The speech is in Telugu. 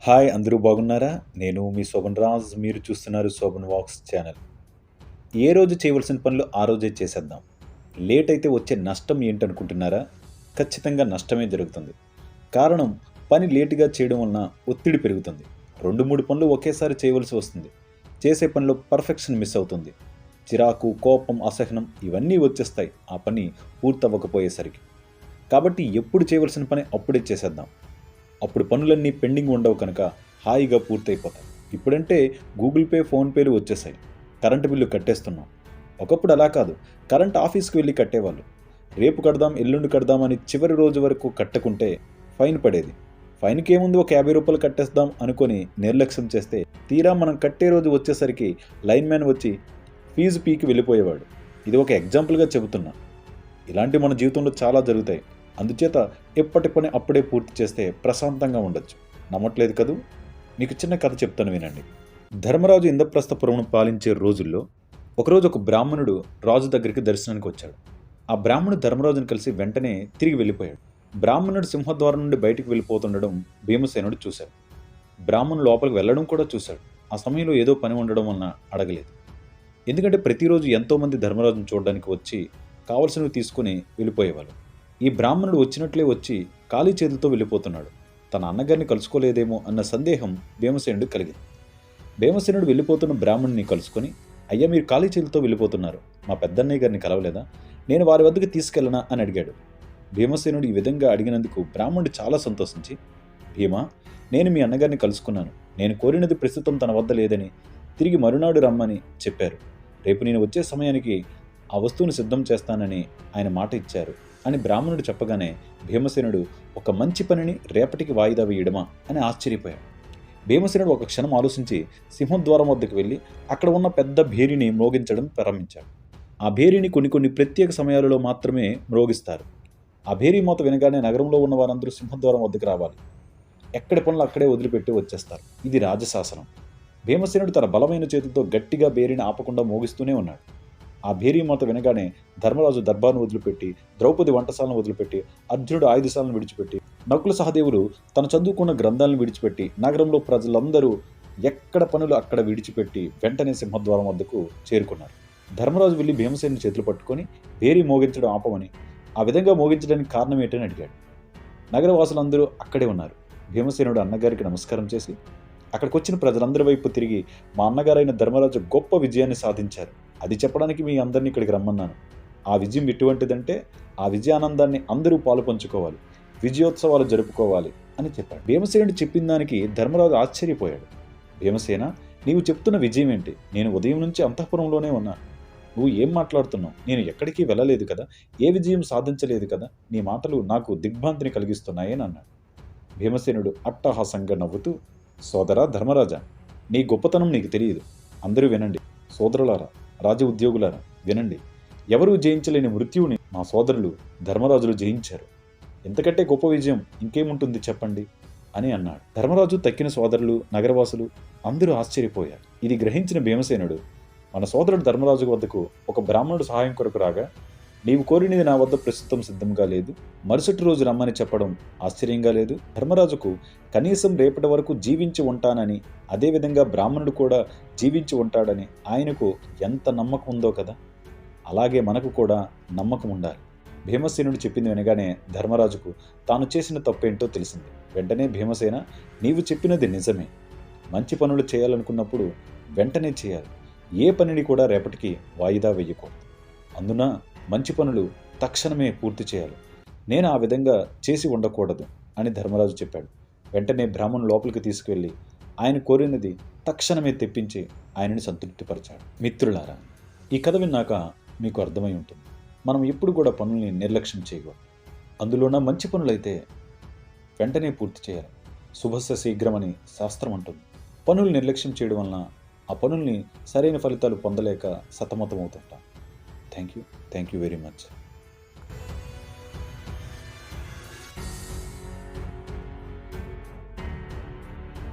హాయ్ అందరూ బాగున్నారా? నేను మీ శోభన్ రాజ్. మీరు చూస్తున్నారు శోభన్ వాక్స్ ఛానల్. ఏ రోజు చేయవలసిన పనులు ఆ రోజే చేసేద్దాం. లేట్ అయితే వచ్చే నష్టం ఏంటనుకుంటున్నారా? ఖచ్చితంగా నష్టమే జరుగుతుంది. కారణం పని లేటుగా చేయడం వలన ఒత్తిడి పెరుగుతుంది. 2, 3 పనులు ఒకేసారి చేయవలసి వస్తుంది. చేసే పనిలో పర్ఫెక్షన్ మిస్ అవుతుంది. చిరాకు, కోపం, అసహనం ఇవన్నీ వచ్చేస్తాయి ఆ పని పూర్తవ్వకపోయేసరికి. కాబట్టి ఎప్పుడు చేయవలసిన పని అప్పుడే చేసేద్దాం. అప్పుడు పనులన్నీ పెండింగ్ ఉండవు కనుక హాయిగా పూర్తయిపోతాయి. ఇప్పుడంటే గూగుల్ పే, ఫోన్‌పేలు వచ్చేసాయి. కరెంటు బిల్లు కట్టేస్తున్నాం. ఒకప్పుడు అలా కాదు. కరెంట్ ఆఫీస్‌కి వెళ్లి కట్టేవాళ్ళు. రేపు కడదాం, ఎల్లుండి కడదాం అని చివరి రోజు వరకు కట్టకుంటే ఫైన్ పడేది. ఫైన్‌కేముంది ఒక రూ. 50 కట్టేద్దాం అనుకొని నిర్లక్ష్యం చేస్తే తీరా మనం కట్టే రోజు వచ్చేసరికి లైన్‌మ్యాన్ వచ్చి ఫీజు పీకి వెళ్ళిపోయేవాడు. ఇది ఒక ఎగ్జాంపుల్‌గా చెబుతున్నా. ఇలాంటివి మన జీవితంలో చాలా జరుగుతాయి. అందుచేత ఎప్పటి పని అప్పుడే పూర్తి చేస్తే ప్రశాంతంగా ఉండొచ్చు. నమ్మట్లేదు కదూ? మీకు చిన్న కథ చెప్తాను వినండి. ధర్మరాజు ఇంద్రప్రస్థపురమును పాలించే రోజుల్లో ఒకరోజు ఒక బ్రాహ్మణుడు రాజు దగ్గరికి దర్శనానికి వచ్చాడు. ఆ బ్రాహ్మణుడు ధర్మరాజును కలిసి వెంటనే తిరిగి వెళ్ళిపోయాడు. బ్రాహ్మణుడు సింహద్వారం నుండి బయటికి వెళ్ళిపోతుండడం భీమసేనుడు చూశాడు. బ్రాహ్మణుడు లోపలికి వెళ్ళడం కూడా చూశాడు. ఆ సమయంలో ఏదో పని ఉండడం వలన అడగలేదు. ఎందుకంటే ప్రతిరోజు ఎంతోమంది ధర్మరాజును చూడడానికి వచ్చి కావలసినవి తీసుకుని వెళ్ళిపోయేవాళ్ళు. ఈ బ్రాహ్మణుడు వచ్చినట్లే వచ్చి ఖాళీ చేతులతో వెళ్ళిపోతున్నాడు. తన అన్నగారిని కలుసుకోలేదేమో అన్న సందేహం భీమసేనుడు కలిగింది. భీమసేనుడు వెళ్ళిపోతున్న బ్రాహ్మణుని కలుసుకొని, అయ్యా మీరు ఖాళీ చేతులతో వెళ్ళిపోతున్నారు, మా పెద్దన్నయ్య గారిని కలవలేదా? నేను వారి వద్దకు తీసుకెళ్ళనా అని అడిగాడు. భీమసేనుడు ఈ విధంగా అడిగినందుకు బ్రాహ్మణుడు చాలా సంతోషించి, భీమా, నేను మీ అన్నగారిని కలుసుకున్నాను. నేను కోరినది ప్రస్తుతం తన వద్ద లేదని, తిరిగి మరునాడు రమ్మని చెప్పారు. రేపు నేను వచ్చే సమయానికి ఆ వస్తువును సిద్ధం చేస్తానని ఆయన మాట ఇచ్చారు అని బ్రాహ్మణుడు చెప్పగానే భీమసేనుడు ఒక మంచి పనిని రేపటికి వాయిదా వేయడమా అని ఆశ్చర్యపోయాడు. భీమసేనుడు ఒక క్షణం ఆలోచించి సింహద్వారం వద్దకు వెళ్ళి అక్కడ ఉన్న పెద్ద భేరిని మ్రోగించడం ప్రారంభించాడు. ఆ భేరిని కొన్ని ప్రత్యేక సమయాలలో మాత్రమే మ్రోగిస్తారు. ఆ భేరీ మోత వినగానే నగరంలో ఉన్న వారందరూ సింహద్వారం వద్దకు రావాలి. ఎక్కడి పనులు అక్కడే వదిలిపెట్టి వచ్చేస్తారు. ఇది రాజశాసనం. భీమసేనుడు తన బలమైన చేతులతో గట్టిగా భేరిని ఆపకుండా మోగిస్తూనే ఉన్నాడు. ఆ భేరీ మోత వినగానే ధర్మరాజు దర్బార్ను వదిలిపెట్టి, ద్రౌపది వంటశాలను వదిలిపెట్టి, అర్జునుడు ఆయుధశాలను విడిచిపెట్టి, నకుల సహదేవులు తన చదువుకున్న గ్రంథాలను విడిచిపెట్టి, నగరంలో ప్రజలందరూ ఎక్కడ పనులు అక్కడ విడిచిపెట్టి వెంటనే సింహద్వారం వద్దకు చేరుకున్నారు. ధర్మరాజు వెళ్ళి భీమసేనుని చేతులు పట్టుకొని భేరీ మోగించడం ఆపమని, ఆ విధంగా మోగించడానికి కారణం ఏంటని అడిగాడు. నగరవాసులందరూ అక్కడే ఉన్నారు. భీమసేనుడు అన్నగారికి నమస్కారం చేసి అక్కడికి వచ్చిన ప్రజలందరి వైపు తిరిగి, మా అన్నగారైన ధర్మరాజు గొప్ప విజయాన్ని సాధించారు. అది చెప్పడానికి మీ అందరినీ ఇక్కడికి రమ్మన్నాను. ఆ విజయం ఎటువంటిదంటే ఆ విజయానందాన్ని అందరూ పాలు పంచుకోవాలి, విజయోత్సవాలు జరుపుకోవాలి అని చెప్పాడు. భీమసేనుడు చెప్పిన దానికి ధర్మరాజు ఆశ్చర్యపోయాడు. భీమసేన, నీవు చెప్తున్న విజయం ఏంటి? నేను ఉదయం నుంచి అంతఃపురంలోనే ఉన్నాను. నువ్వు ఏం మాట్లాడుతున్నావు? నేను ఎక్కడికి వెళ్ళలేదు కదా, ఏ విజయం సాధించలేదు కదా, నీ మాటలు నాకు దిగ్భ్రాంతిని కలిగిస్తున్నాయని అన్నాడు. భీమసేనుడు అట్టహాసంగా నవ్వుతూ, సోదరా ధర్మరాజా, నీ గొప్పతనం నీకు తెలియదు. అందరూ వినండి. సోదరులారా, రాజ ఉద్యోగులారా వినండి. ఎవరూ జయించలేని మృత్యువుని మా సోదరులు ధర్మరాజులు జయించారు. ఎంతకంటే గొప్ప విజయం ఇంకేముంటుంది చెప్పండి అని అన్నాడు. ధర్మరాజు, తక్కిన సోదరులు, నగరవాసులు అందరూ ఆశ్చర్యపోయారు. ఇది గ్రహించిన భీమసేనుడు, మన సోదరుడు ధర్మరాజు వద్దకు ఒక బ్రాహ్మణుడు సహాయం కొరకు రాగా, నీవు కోరినది నా వద్ద ప్రస్తుతం సిద్ధంగా లేదు, మరుసటి రోజు రమ్మని చెప్పడం ఆశ్చర్యంగా లేదు. ధర్మరాజుకు కనీసం రేపటి వరకు జీవించి ఉంటానని, అదేవిధంగా బ్రాహ్మణుడు కూడా జీవించి ఉంటాడని ఆయనకు ఎంత నమ్మకం ఉందో కదా, అలాగే మనకు కూడా నమ్మకం ఉండాలి. భీమసేనుడు చెప్పింది వినగానే ధర్మరాజుకు తాను చేసిన తప్పేంటో తెలిసింది. వెంటనే భీమసేన, నీవు చెప్పినది నిజమే. మంచి పనులు చేయాలనుకున్నప్పుడు వెంటనే చేయాలి. ఏ పనిని కూడా రేపటికి వాయిదా వేయకూడదు. అందున మంచి పనులు తక్షణమే పూర్తి చేయాలి. నేను ఆ విధంగా చేసి ఉండకూడదు అని ధర్మరాజు చెప్పాడు. వెంటనే బ్రాహ్మణుడు లోపలికి తీసుకువెళ్ళి ఆయన కోరినది తక్షణమే తెప్పించి ఆయనని సంతృప్తిపరిచాడు. మిత్రులారా, ఈ కథ విన్నాక మీకు అర్థమై ఉంటుంది, మనం ఎప్పుడు కూడా పనుల్ని నిర్లక్ష్యం చేయకూడదు. అందులోన మంచి పనులైతే వెంటనే పూర్తి చేయాలి. శుభస్య శీఘ్రమని శాస్త్రం అంటుంది. పనులు నిర్లక్ష్యం చేయడం వలన ఆ పనుల్ని సరైన ఫలితాలు పొందలేక సతమతమవుతుంటాం. Thank you very much.